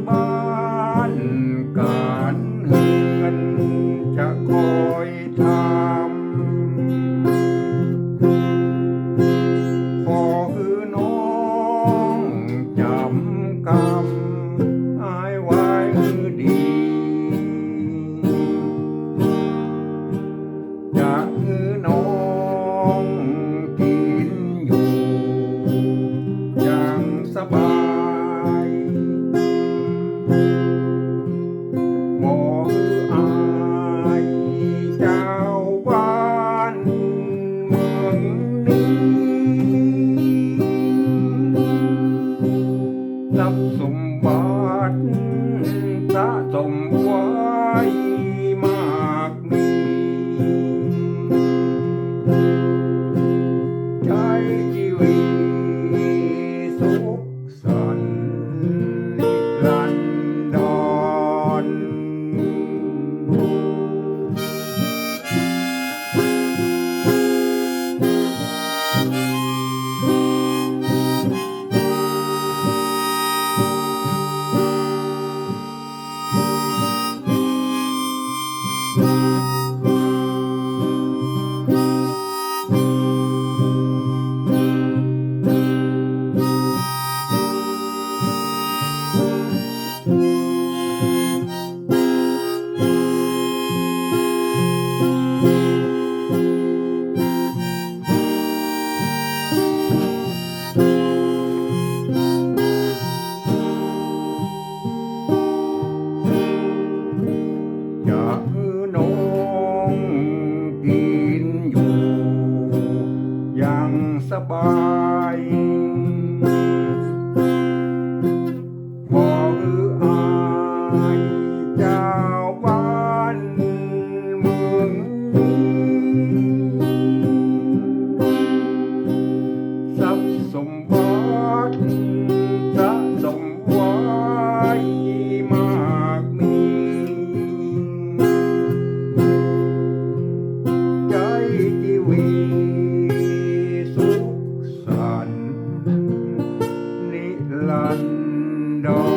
บ้านการเฮือนจะคอยทำขอคือน้องจำกำอายไว้ดี จะคือน้องกินอยู่อย่างสบายบ่คืออายเจ้าบ้านเมืองนี้ทรัพย์สมบัติสะสมไว้มากมีใจชีวิตสุขสันต์นิรันดรอยากคือน้องกินอยู่อย่างสบายบ่คืออายเจ้าบ้านเมืองนี้ทรัพย์สมบัติสะสมไว้มากมีใจชีวิตสุขสันต์นิรันดร